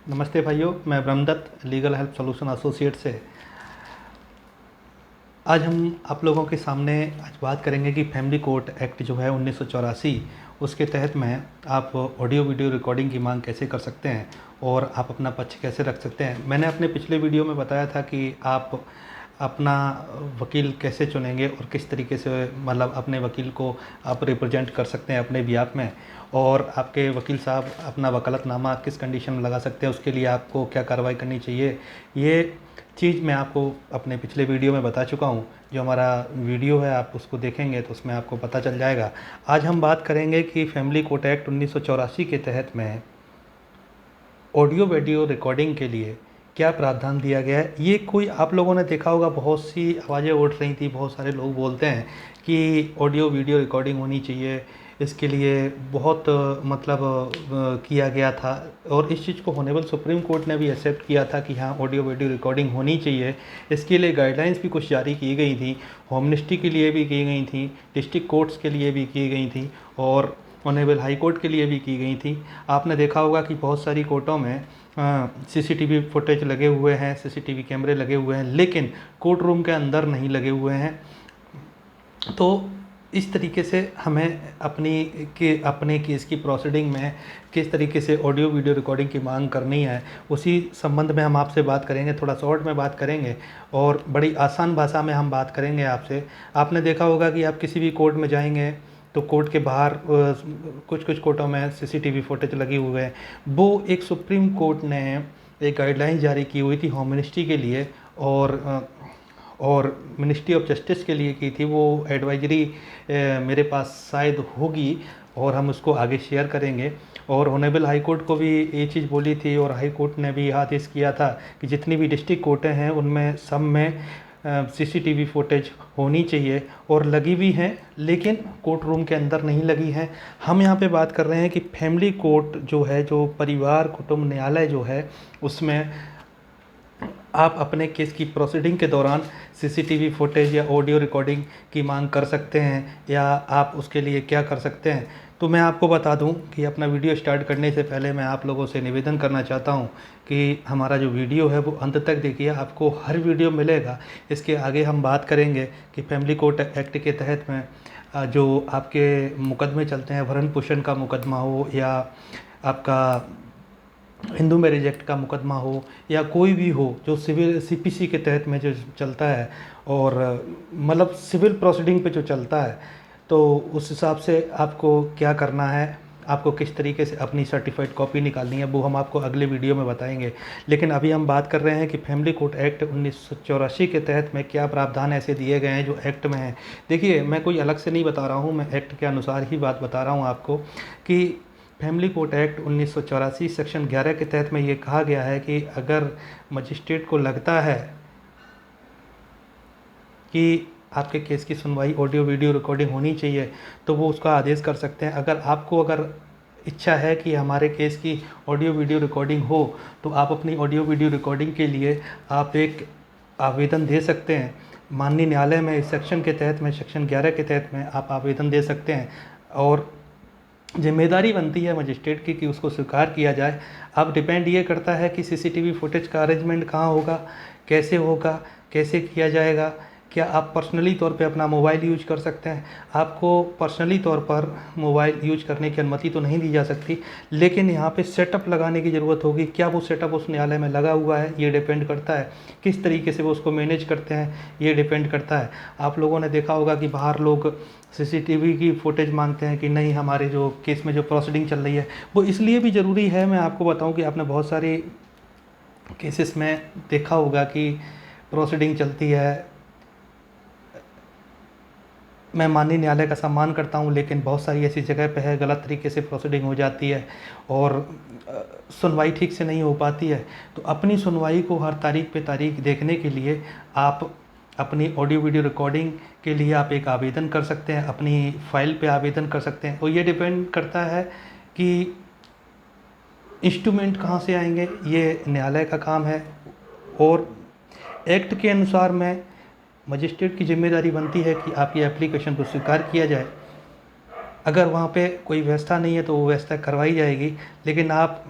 नमस्ते भाइयों, मैं Brahmadatt legal help solution associate से। आज हम आप लोगों के सामने आज बात करेंगे कि फैमिली कोर्ट एक्ट जो है 1984, उसके तहत में आप ऑडियो वीडियो रिकॉर्डिंग की मांग कैसे कर सकते हैं और आप अपना पक्ष कैसे रख सकते हैं। मैंने अपने पिछले वीडियो में बताया था कि आप अपना वकील कैसे चुनेंगे और किस तरीके से मतलब अपने वकील को आप रिप्रेजेंट कर सकते हैं अपने बिहाफ में, और आपके वकील साहब अपना वकालतनामा किस कंडीशन में लगा सकते हैं, उसके लिए आपको क्या कार्रवाई करनी चाहिए। ये चीज़ मैं आपको अपने पिछले वीडियो में बता चुका हूँ। जो हमारा वीडियो है आप उसको देखेंगे तो उसमें आपको पता चल जाएगा। आज हम बात करेंगे कि फैमिली कोर्ट एक्ट 1984 के तहत में ऑडियो वीडियो रिकॉर्डिंग के लिए क्या प्रावधान दिया गया है। ये कोई आप लोगों ने देखा होगा, बहुत सी आवाज़ें उठ रही थी, बहुत सारे लोग बोलते हैं कि ऑडियो वीडियो रिकॉर्डिंग होनी चाहिए, इसके लिए बहुत किया गया था। और इस चीज़ को होनेबल सुप्रीम कोर्ट ने भी एक्सेप्ट किया था कि हाँ, ऑडियो वीडियो रिकॉर्डिंग होनी चाहिए। इसके लिए गाइडलाइंस भी कुछ जारी की गई थी, होम मिनिस्ट्री के लिए भी की गई थी, डिस्ट्रिक्ट कोर्ट्स के लिए भी की गई थी और ऑनरेबल हाई कोर्ट के लिए भी की गई थी। आपने देखा होगा कि बहुत सारी कोर्टों में सीसीटीवी फुटेज लगे हुए हैं, सीसीटीवी कैमरे लगे हुए हैं, लेकिन कोर्ट रूम के अंदर नहीं लगे हुए हैं। तो इस तरीके से हमें अपने केस की प्रोसीडिंग में किस तरीके से ऑडियो वीडियो रिकॉर्डिंग की मांग करनी है, उसी संबंध में हम आपसे बात करेंगे। थोड़ा शॉर्ट में बात करेंगे और बड़ी आसान भाषा में हम बात करेंगे आपसे। आपने देखा होगा कि आप किसी भी कोर्ट में जाएंगे तो कोर्ट के बाहर कुछ कुछ कोर्टों में सीसीटीवी फुटेज लगी हुए हैं। वो एक सुप्रीम कोर्ट ने एक गाइडलाइन जारी की हुई थी होम मिनिस्ट्री के लिए और मिनिस्ट्री ऑफ जस्टिस के लिए की थी। वो एडवाइजरी मेरे पास शायद होगी और हम उसको आगे शेयर करेंगे। और ऑनरेबल हाई कोर्ट को भी ये चीज़ बोली थी और हाई कोर्ट ने भी आदेश किया था कि जितनी भी डिस्ट्रिक्ट कोर्टें हैं उनमें सब में सीसीटीवी फुटेज होनी चाहिए, और लगी भी हैं लेकिन कोर्ट रूम के अंदर नहीं लगी हैं। हम यहाँ पे बात कर रहे हैं कि फैमिली कोर्ट जो है, जो परिवार कुटुंब न्यायालय जो है, उसमें आप अपने केस की प्रोसीडिंग के दौरान सीसीटीवी फुटेज या ऑडियो रिकॉर्डिंग की मांग कर सकते हैं, या आप उसके लिए क्या कर सकते हैं। तो मैं आपको बता दूं कि अपना वीडियो स्टार्ट करने से पहले मैं आप लोगों से निवेदन करना चाहता हूं कि हमारा जो वीडियो है वो अंत तक देखिए, आपको हर वीडियो मिलेगा। इसके आगे हम बात करेंगे कि फैमिली कोर्ट एक्ट के तहत में जो आपके मुकदमे चलते हैं, भरण पोषण का मुकदमा हो या आपका हिंदू मैरिज एक्ट का मुकदमा हो या कोई भी हो जो सिविल सीपीसी के तहत में जो चलता है, और मतलब सिविल प्रोसीडिंग पे जो चलता है, तो उस हिसाब से आपको क्या करना है, आपको किस तरीके से अपनी सर्टिफाइड कॉपी निकालनी है, वो हम आपको अगले वीडियो में बताएंगे। लेकिन अभी हम बात कर रहे हैं कि फैमिली कोर्ट एक्ट 1984 के तहत में क्या प्रावधान ऐसे दिए गए हैं जो एक्ट में हैं। देखिए, मैं कोई अलग से नहीं बता रहा हूँ, मैं एक्ट के अनुसार ही बात बता रहा हूँ आपको कि फैमिली कोर्ट एक्ट 1984 सेक्शन 11 के तहत में ये कहा गया है कि अगर मजिस्ट्रेट को लगता है कि आपके केस की सुनवाई ऑडियो वीडियो रिकॉर्डिंग होनी चाहिए तो वो उसका आदेश कर सकते हैं। अगर इच्छा है कि हमारे केस की ऑडियो वीडियो रिकॉर्डिंग हो तो आप अपनी ऑडियो वीडियो रिकॉर्डिंग के लिए आप एक आवेदन दे सकते हैं माननीय न्यायालय में। इस सेक्शन के तहत में, सेक्शन 11 के तहत में आप आवेदन दे सकते हैं, और जिम्मेदारी बनती है मजिस्ट्रेट की कि उसको स्वीकार किया जाए। अब डिपेंड ये करता है कि सीसीटीवी फुटेज का अरेंजमेंट कहाँ होगा, कैसे होगा, कैसे किया जाएगा। क्या आप पर्सनली तौर पे अपना मोबाइल यूज कर सकते हैं? आपको पर्सनली तौर पर मोबाइल यूज करने की अनुमति तो नहीं दी जा सकती, लेकिन यहाँ पे सेटअप लगाने की ज़रूरत होगी। क्या वो सेटअप उस न्यायालय में लगा हुआ है, ये डिपेंड करता है। किस तरीके से वो उसको मैनेज करते हैं, ये डिपेंड करता है। आप लोगों ने देखा होगा कि बाहर लोग सीसीटीवी की फुटेज मांगते हैं कि नहीं, हमारे जो केस में जो प्रोसीडिंग चल रही है वो इसलिए भी ज़रूरी है। मैं आपको बताऊं कि आपने बहुत सारे केसेस में देखा होगा कि प्रोसीडिंग चलती है, मैं माननीय न्यायालय का सम्मान करता हूं, लेकिन बहुत सारी ऐसी जगह पे है गलत तरीके से प्रोसीडिंग हो जाती है और सुनवाई ठीक से नहीं हो पाती है। तो अपनी सुनवाई को हर तारीख पे तारीख देखने के लिए आप अपनी ऑडियो वीडियो रिकॉर्डिंग के लिए आप एक आवेदन कर सकते हैं, अपनी फ़ाइल पे आवेदन कर सकते हैं। और ये डिपेंड करता है कि इंस्ट्रूमेंट कहाँ से आएंगे, ये न्यायालय का काम है। और एक्ट के अनुसार में मजिस्ट्रेट की जिम्मेदारी बनती है कि आपकी एप्लीकेशन को स्वीकार किया जाए। अगर वहाँ पे कोई व्यवस्था नहीं है तो वो व्यवस्था करवाई जाएगी, लेकिन आप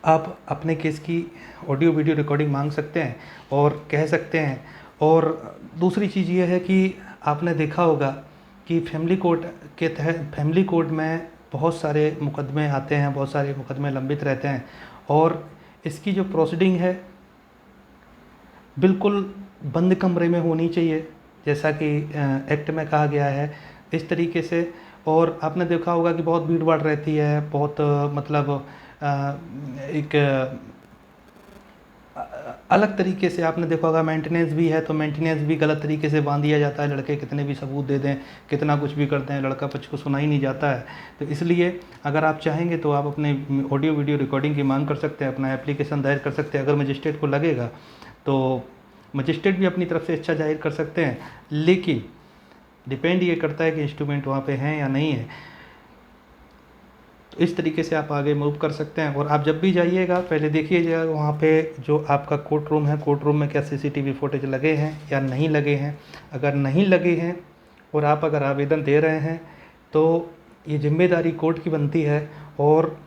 आप अपने केस की ऑडियो वीडियो रिकॉर्डिंग मांग सकते हैं और कह सकते हैं। और दूसरी चीज़ ये है कि आपने देखा होगा कि फैमिली कोर्ट के तहत फैमिली कोर्ट में बहुत सारे मुकदमे आते हैं, बहुत सारे मुकदमे लंबित रहते हैं और इसकी जो प्रोसीडिंग है बिल्कुल बंद कमरे में होनी चाहिए, जैसा कि एक्ट में कहा गया है इस तरीके से। और आपने देखा होगा कि बहुत भीड़ भाड़ रहती है, बहुत मतलब एक अलग तरीके से आपने देखा होगा मेंटेनेंस भी है, तो मेंटेनेंस भी गलत तरीके से बांध दिया जाता है। लड़के कितने भी सबूत दे दें, कितना कुछ भी करते हैं, लड़का पक्ष को सुना ही नहीं जाता है। तो इसलिए अगर आप चाहेंगे तो आप अपने ऑडियो वीडियो रिकॉर्डिंग की मांग कर सकते हैं, अपना एप्लीकेशन दायर कर सकते हैं। अगर मजिस्ट्रेट को लगेगा तो मजिस्ट्रेट भी अपनी तरफ से इच्छा जाहिर कर सकते हैं, लेकिन डिपेंड ये करता है कि इंस्ट्रूमेंट वहाँ पे हैं या नहीं है। तो इस तरीके से आप आगे मूव कर सकते हैं। और आप जब भी जाइएगा पहले देखिएगा वहाँ पे जो आपका कोर्ट रूम है, कोर्ट रूम में क्या सीसीटीवी फुटेज लगे हैं या नहीं लगे हैं। अगर नहीं लगे हैं और आप अगर आवेदन दे रहे हैं तो ये जिम्मेदारी कोर्ट की बनती है। और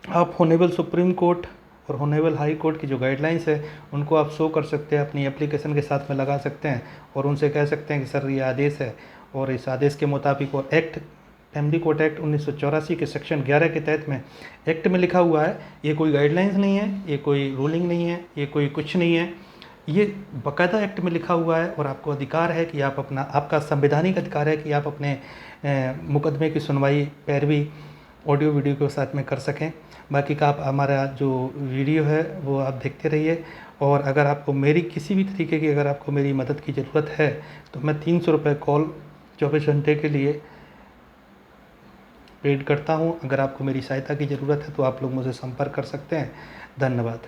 आप ऑनरेबल सुप्रीम कोर्ट और ऑनरेबल हाई कोर्ट की जो गाइडलाइंस है उनको आप शो कर सकते हैं, अपनी एप्लीकेशन के साथ में लगा सकते हैं और उनसे कह सकते हैं कि सर ये आदेश है और इस आदेश के मुताबिक। और एक्ट फैमिली कोर्ट एक्ट 1984 के सेक्शन 11 के तहत में एक्ट में लिखा हुआ है, ये कोई गाइडलाइंस नहीं है, ये कोई रूलिंग नहीं है, ये कोई कुछ नहीं है, ये बाकायदा एक्ट में लिखा हुआ है। और आपको अधिकार है कि आप अपना, आपका संवैधानिक अधिकार है कि आप अपने मुकदमे की सुनवाई पैरवी ऑडियो वीडियो के साथ में कर सकें। बाकी का आप हमारा जो वीडियो है वो आप देखते रहिए। और अगर आपको मेरी किसी भी तरीके की अगर आपको मेरी मदद की ज़रूरत है तो मैं 300 रुपये कॉल 24 घंटे के लिए पेड करता हूँ। अगर आपको मेरी सहायता की ज़रूरत है तो आप लोग मुझे संपर्क कर सकते हैं। धन्यवाद।